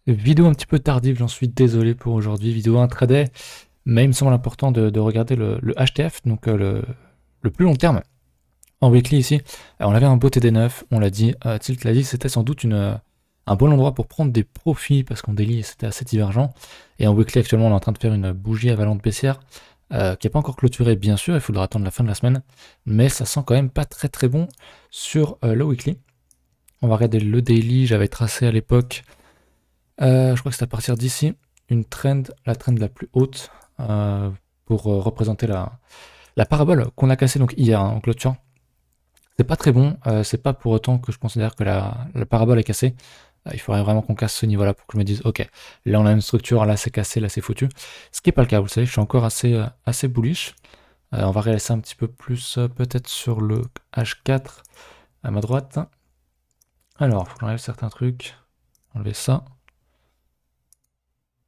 Vidéo un petit peu tardive, j'en suis désolé pour aujourd'hui. Vidéo intraday, mais il me semble important de regarder le HTF, donc le plus long terme, en weekly ici. On avait un beau TD9, on l'a dit. Tilt l'a dit, c'était sans doute un bon endroit pour prendre des profits, parce qu'en daily c'était assez divergent. Et en weekly, actuellement, on est en train de faire une bougie avalante baissière, qui n'est pas encore clôturée, bien sûr, il faudra attendre la fin de la semaine. Mais ça sent quand même pas très très bon sur le weekly. On va regarder le daily, j'avais tracé à l'époque. Je crois que c'est à partir d'ici, la trend la plus haute, pour représenter la parabole qu'on a cassée donc hier, hein, en clôture. C'est pas très bon, c'est pas pour autant que je considère que la parabole est cassée. Il faudrait vraiment qu'on casse ce niveau-là pour que je me dise, ok, là on a une structure, là c'est cassé, là c'est foutu. Ce qui n'est pas le cas, vous le savez, je suis encore assez bullish. On va regarder ça un petit peu plus peut-être sur le H4 à ma droite. Alors, faut que j'enlève certains trucs. Enlever ça.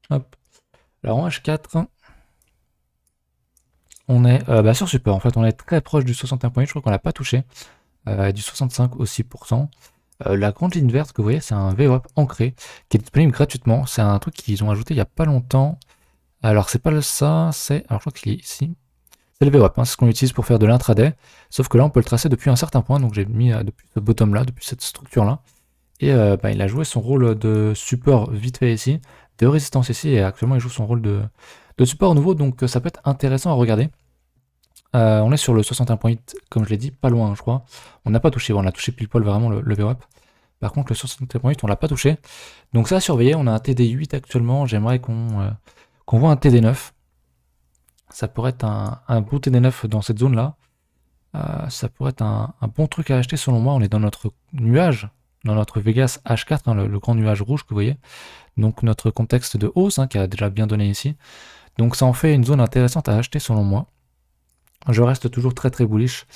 Hop. Alors en H4, on est sur support. En fait, on est très proche du 61.8. Je crois qu'on l'a pas touché. Du 65 aussi %. La grande ligne verte que vous voyez, c'est un VWAP ancré qui est disponible gratuitement. C'est un truc qu'ils ont ajouté il y a pas longtemps. Alors, c'est pas ça, c'est. Alors, je crois qu'il est ici. C'est le VWAP, hein, c'est ce qu'on utilise pour faire de l'intraday. Sauf que là, on peut le tracer depuis un certain point. Donc, j'ai mis depuis ce bottom là, depuis cette structure là. Et il a joué son rôle de support vite fait ici, de résistance ici, et actuellement il joue son rôle de support nouveau, donc ça peut être intéressant à regarder. On est sur le 61.8, comme je l'ai dit, pas loin, je crois. On n'a pas touché, on a touché pile poil vraiment le VWAP. Par contre, le 61.8, on l'a pas touché. Donc ça à surveiller, on a un TD8 actuellement, j'aimerais qu'on voit un TD9. Ça pourrait être un beau TD9 dans cette zone-là. Ça pourrait être un bon truc à acheter selon moi. On est dans notre nuage, dans notre Vegas H4, hein, le grand nuage rouge que vous voyez. Donc notre contexte de hausse, hein, qui a déjà bien donné ici. Donc ça en fait une zone intéressante à acheter selon moi. Je reste toujours très très bullish.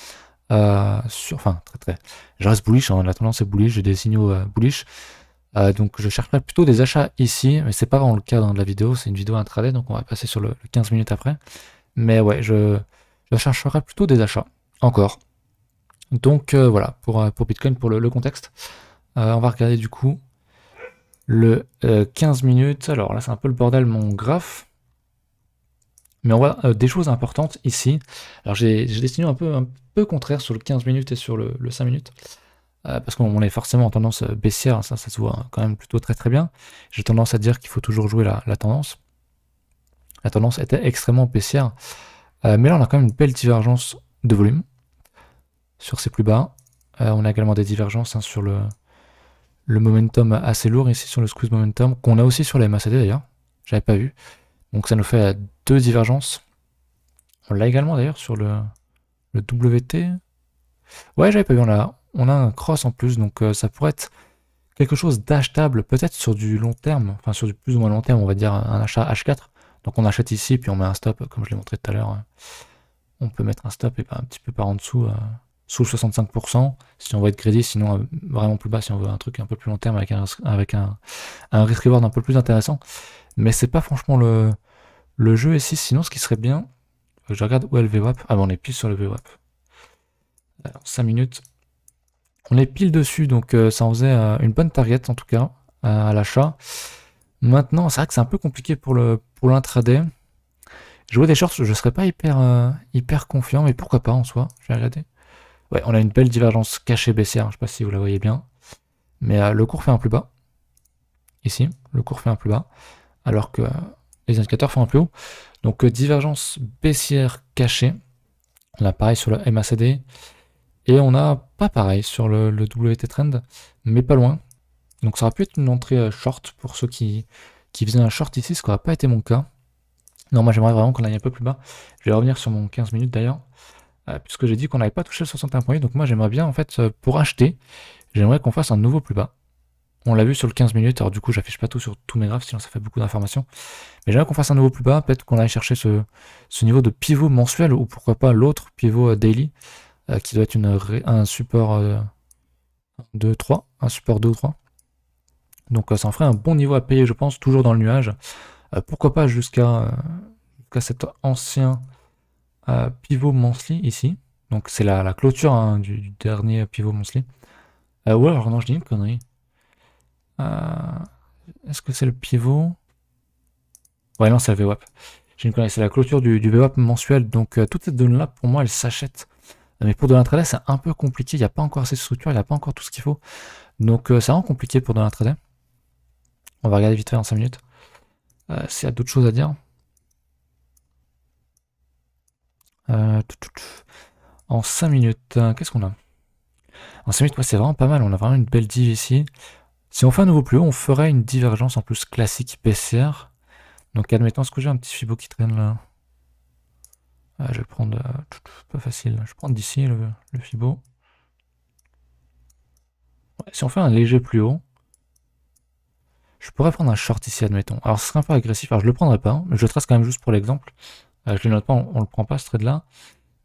Enfin, très très. Je reste bullish, hein, la tendance est bullish, j'ai des signaux bullish. Donc je chercherai plutôt des achats ici, mais c'est pas vraiment le cas dans la vidéo, c'est une vidéo intraday, donc on va passer sur le 15 minutes après. Mais ouais, je chercherai plutôt des achats, encore. Donc voilà, pour Bitcoin, pour le contexte. On va regarder du coup le 15 minutes. Alors là, c'est un peu le bordel mon graphe. Mais on voit des choses importantes ici. Alors j'ai des signaux un peu contraires sur le 15 minutes et sur le 5 minutes. Parce qu'on est forcément en tendance baissière, ça se voit quand même plutôt très très bien. J'ai tendance à dire qu'il faut toujours jouer la tendance. La tendance était extrêmement baissière. Mais là, on a quand même une belle divergence de volume sur ces plus bas. On a également des divergences, hein, sur le momentum assez lourd ici, sur le squeeze momentum, qu'on a aussi sur la MACD d'ailleurs. J'avais pas vu. Donc ça nous fait deux divergences. On l'a également d'ailleurs sur le WT. Ouais, j'avais pas vu, on a un cross en plus, donc ça pourrait être quelque chose d'achetable, peut-être sur du long terme, enfin sur du plus ou moins long terme, on va dire un achat H4. Donc on achète ici, puis on met un stop, comme je l'ai montré tout à l'heure. On peut mettre un stop et un petit peu par en dessous, sous le 65%, si on veut être greedy, sinon vraiment plus bas si on veut un truc un peu plus long terme avec un risk reward un peu plus intéressant. Mais c'est pas franchement le jeu ici, sinon ce qui serait bien, je regarde où est le VWAP. Ah bon, on est pile sur le VWAP. Alors 5 minutes. On est pile dessus, donc ça en faisait une bonne target en tout cas à l'achat. Maintenant, c'est vrai que c'est un peu compliqué pour l'intraday. Jouer des shorts, je serais pas hyper confiant, mais pourquoi pas en soi. Je vais regarder. Ouais, on a une belle divergence cachée baissière, je sais pas si vous la voyez bien. Mais le cours fait un plus bas. Ici, le cours fait un plus bas. Alors que les indicateurs font un plus haut. Donc divergence baissière cachée. On a pareil sur le MACD. Et on a pas pareil sur le WT Trend, mais pas loin. Donc ça aurait pu être une entrée short pour ceux qui faisaient un short ici, ce qui n'aurait pas été mon cas. Non, moi j'aimerais vraiment qu'on aille un peu plus bas. Je vais revenir sur mon 15 minutes d'ailleurs, puisque j'ai dit qu'on n'avait pas touché le 61.8. Donc moi j'aimerais bien, en fait, pour acheter, j'aimerais qu'on fasse un nouveau plus bas. On l'a vu sur le 15 minutes, alors du coup j'affiche pas tout sur tous mes graphes, sinon ça fait beaucoup d'informations. Mais j'aimerais qu'on fasse un nouveau plus bas, peut-être qu'on aille chercher ce niveau de pivot mensuel, ou pourquoi pas l'autre pivot daily, qui doit être un support 2-3, un support 2 ou 3. Donc ça en ferait un bon niveau à payer, je pense, toujours dans le nuage. Pourquoi pas jusqu'à cet ancien pivot monthly ici. Donc c'est la clôture, hein, du dernier pivot monthly. Ou alors non, je dis une connerie. Est-ce que c'est le pivot? Ouais, non, c'est le VWAP. J'ai une connerie, c'est la clôture du VWAP mensuel. Donc, toute cette zone-là, pour moi, elle s'achète. Mais pour de l'intraday, c'est un peu compliqué. Il n'y a pas encore assez de structure, il n'y a pas encore tout ce qu'il faut. Donc, c'est vraiment compliqué pour de l'intraday. On va regarder vite fait en 5 minutes. S'il y a d'autres choses à dire. En 5 minutes, qu'est-ce qu'on a? En 5 minutes, ouais, c'est vraiment pas mal. On a vraiment une belle div ici. Si on fait un nouveau plus haut, on ferait une divergence en plus classique baissière. Donc, admettons, est-ce que j'ai un petit Fibo qui traîne là? Je vais prendre... pas facile. Je vais prendre d'ici le Fibo. Ouais, si on fait un léger plus haut, je pourrais prendre un short ici, admettons. Alors, ce serait un peu agressif. Alors, je le prendrai pas, mais je le trace quand même juste pour l'exemple. Je le note pas, on le prend pas, ce trade-là.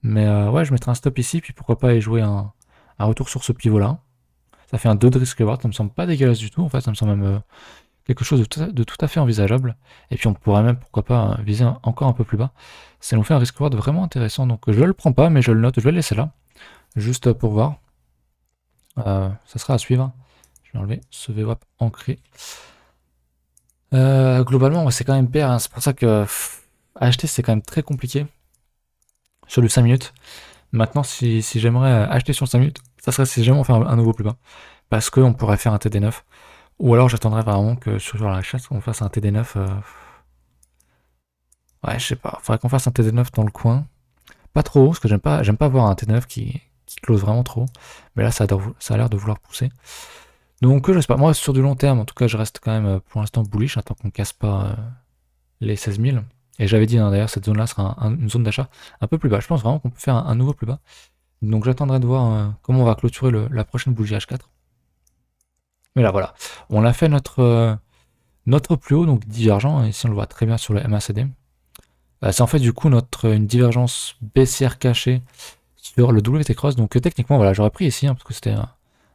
Mais ouais, je mettrai un stop ici, puis pourquoi pas aller jouer un retour sur ce pivot-là. Ça fait un 2 de risk reward, ça me semble pas dégueulasse du tout. En fait, ça me semble même quelque chose de tout à fait envisageable. Et puis, on pourrait même, pourquoi pas, viser encore un peu plus bas. Ça nous fait un risk reward vraiment intéressant. Donc, je le prends pas, mais je le note, je vais le laisser là. Juste pour voir. Ça sera à suivre. Je vais enlever ce VWAP ancré. Globalement, c'est quand même bear, hein. C'est pour ça que acheter, c'est quand même très compliqué sur le 5 minutes. Maintenant, si j'aimerais acheter sur 5 minutes, ça serait si jamais on fait un nouveau plus bas. Parce qu'on pourrait faire un TD9. Ou alors j'attendrais vraiment que sur la chasse, on fasse un TD9. Ouais, je sais pas. Faudrait qu'on fasse un TD9 dans le coin. Pas trop haut, parce que j'aime pas voir un TD9 qui close vraiment trop. Mais là, ça a l'air de vouloir pousser. Donc, je sais pas. Moi, sur du long terme, en tout cas, je reste quand même pour l'instant bullish, tant qu'on casse pas les 16 000. Et j'avais dit, hein, d'ailleurs, cette zone-là sera une zone d'achat un peu plus bas. Je pense vraiment qu'on peut faire un nouveau plus bas. Donc, j'attendrai de voir comment on va clôturer la prochaine bougie H4. Mais là, voilà. On a fait notre plus haut, donc divergent. Ici, on le voit très bien sur le MACD. C'est en fait, du coup, une divergence baissière cachée sur le WT Cross. Donc, techniquement, voilà, j'aurais pris ici, hein, parce que c'était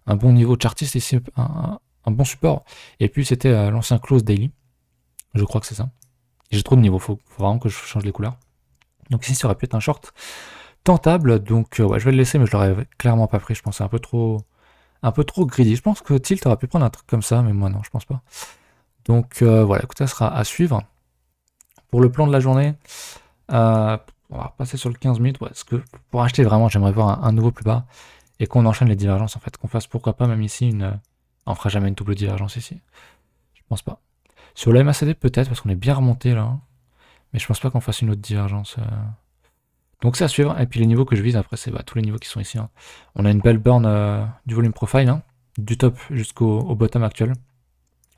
un bon niveau chartiste ici, un bon support. Et puis, c'était l'ancien close daily. Je crois que c'est ça. J'ai trop de niveaux, faut vraiment que je change les couleurs. Donc ici, ça aurait pu être un short tentable. Donc ouais, je vais le laisser, mais je l'aurais clairement pas pris. Je pense que c'est un peu trop greedy. Je pense que Tilt aurait pu prendre un truc comme ça, mais moi non, je pense pas. Donc voilà, écoute, ça sera à suivre. Pour le plan de la journée, on va passer sur le 15 minutes. Ouais, parce que pour acheter vraiment, j'aimerais voir un nouveau plus bas et qu'on enchaîne les divergences en fait. Qu'on fasse pourquoi pas même ici on fera jamais une double divergence ici. Je pense pas. Sur le MACD peut-être, parce qu'on est bien remonté là. Mais je pense pas qu'on fasse une autre divergence. Donc c'est à suivre. Et puis les niveaux que je vise, après, c'est tous les niveaux qui sont ici. Hein. On a une belle borne du volume profile, hein, du top jusqu'au bottom actuel.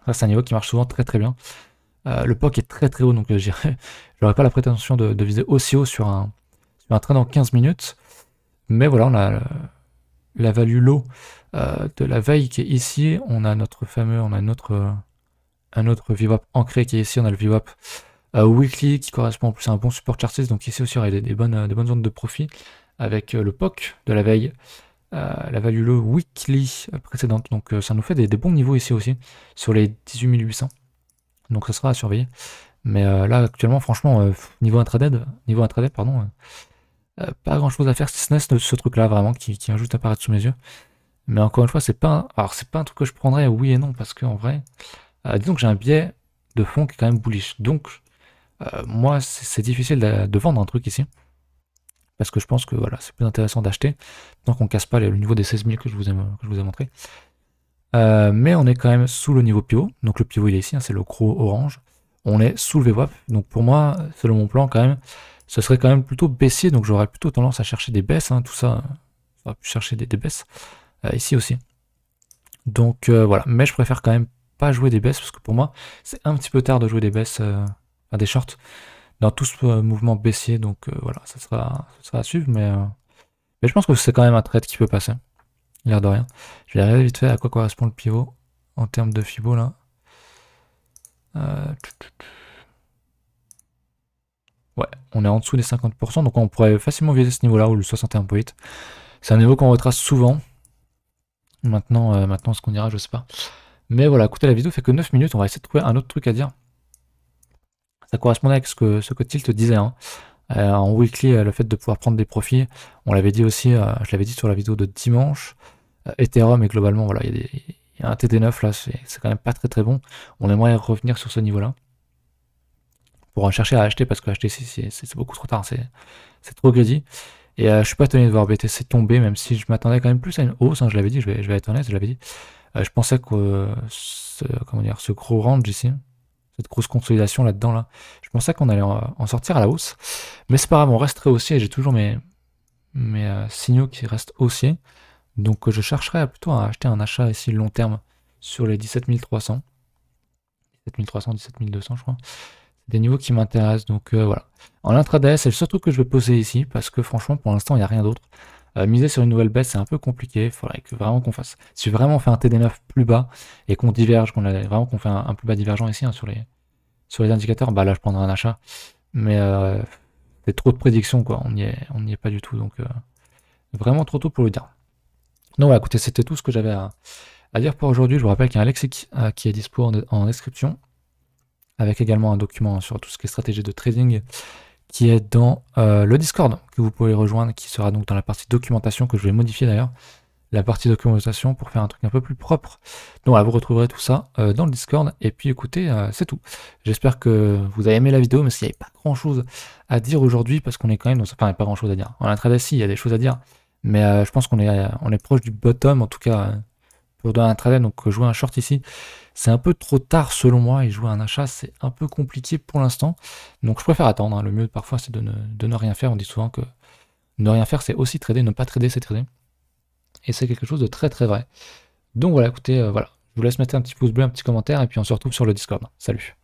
Ça, c'est un niveau qui marche souvent très très bien. Le POC est très très haut, donc j'aurais pas la prétention de viser aussi haut sur un trade en 15 minutes. Mais voilà, on a la value low de la veille qui est ici. On a notre fameux, on a un autre VWAP ancré qui est ici. On a le VWAP weekly qui correspond en plus à un bon support chartiste. Donc ici aussi, il y a des bonnes zones de profit avec le POC de la veille. La value low weekly précédente. Donc ça nous fait des bons niveaux ici aussi sur les 18 800. Donc ça sera à surveiller. Mais là actuellement, franchement, niveau intraday, pardon, pas grand chose à faire si ce n'est ce truc là vraiment qui vient juste apparaître sous mes yeux. Mais encore une fois, c'est pas un truc que je prendrais oui et non, parce qu'en vrai, disons que j'ai un biais de fond qui est quand même bullish. Donc moi, c'est difficile de vendre un truc ici. Parce que je pense que voilà, c'est plus intéressant d'acheter tant qu'on casse pas le niveau des 16 000 que je vous ai montré. Mais on est quand même sous le niveau pivot. Donc le pivot il est ici, hein, c'est le gros orange. On est sous le VWAP. Donc pour moi, selon mon plan quand même, ce serait quand même plutôt baissier. Donc j'aurais plutôt tendance à chercher des baisses. Hein, tout ça, on va chercher des baisses. Ici aussi. Donc voilà. Mais je préfère quand même pas jouer des baisses parce que pour moi, c'est un petit peu tard de jouer des baisses, des shorts dans tout ce mouvement baissier. Donc voilà, ça sera à suivre. Mais je pense que c'est quand même un trade qui peut passer. L'air de rien. Je vais regarder vite fait à quoi correspond le pivot en termes de Fibo là. Ouais, on est en dessous des 50%, donc on pourrait facilement viser ce niveau-là ou le 61.8. C'est un niveau qu'on retrace souvent. Maintenant, ce qu'on dira, je sais pas. Mais voilà, écoutez, la vidéo fait que 9 minutes, on va essayer de trouver un autre truc à dire. Ça correspondait avec ce que Tilt disait. Hein. En weekly, le fait de pouvoir prendre des profits, on l'avait dit aussi, je l'avais dit sur la vidéo de dimanche. Ethereum et globalement, voilà, il Il y a un TD9 là, c'est quand même pas très très bon. On aimerait revenir sur ce niveau-là pour chercher à acheter parce que acheter c'est beaucoup trop tard, c'est trop greedy. Et je suis pas étonné de voir BTC tomber, même si je m'attendais quand même plus à une hausse, hein, je l'avais dit, je vais être honnête, je l'avais dit. Je pensais que comment dire, ce gros range ici, cette grosse consolidation là-dedans, là, je pensais qu'on allait en sortir à la hausse. Mais c'est pas grave, on resterait haussier, et j'ai toujours mes signaux qui restent haussiers. Donc je chercherais plutôt à acheter un achat ici long terme sur les 17 300. 17 300, 17 200 je crois. C'est des niveaux qui m'intéressent, donc voilà. En intraday, c'est surtout que je vais poser ici, parce que franchement pour l'instant il n'y a rien d'autre. Miser sur une nouvelle baisse c'est un peu compliqué, il faudrait que vraiment qu'on fasse. Si vraiment on fait un TD9 plus bas et qu'on diverge, vraiment qu'on fait un plus bas divergent ici hein, sur les indicateurs, bah là je prendrai un achat. Mais c'est trop de prédictions quoi, on n'y est pas du tout, donc vraiment trop tôt pour le dire. Donc voilà, écoutez, c'était tout ce que j'avais à dire pour aujourd'hui. Je vous rappelle qu'il y a un lexique qui est dispo en description, avec également un document sur tout ce qui est stratégie de trading qui est dans le Discord que vous pouvez rejoindre, qui sera donc dans la partie documentation que je vais modifier d'ailleurs, la partie documentation pour faire un truc un peu plus propre. Donc voilà, vous retrouverez tout ça dans le Discord. Et puis écoutez, c'est tout. J'espère que vous avez aimé la vidéo, mais s'il n'y avait pas grand chose à dire aujourd'hui, parce qu'on est quand même dans... Enfin, pas grand chose à dire. En intraday, si, il y a des choses à dire. Mais je pense qu'on est proche du bottom, en tout cas, pour un intraday. Donc jouer un short ici, c'est un peu trop tard selon moi. Et jouer un achat, c'est un peu compliqué pour l'instant. Donc je préfère attendre. Hein. Le mieux parfois, c'est de ne rien faire. On dit souvent que ne rien faire, c'est aussi trader. Ne pas trader, c'est trader. Et c'est quelque chose de très très vrai. Donc voilà, écoutez, voilà. Je vous laisse mettre un petit pouce bleu, un petit commentaire, et puis on se retrouve sur le Discord. Salut.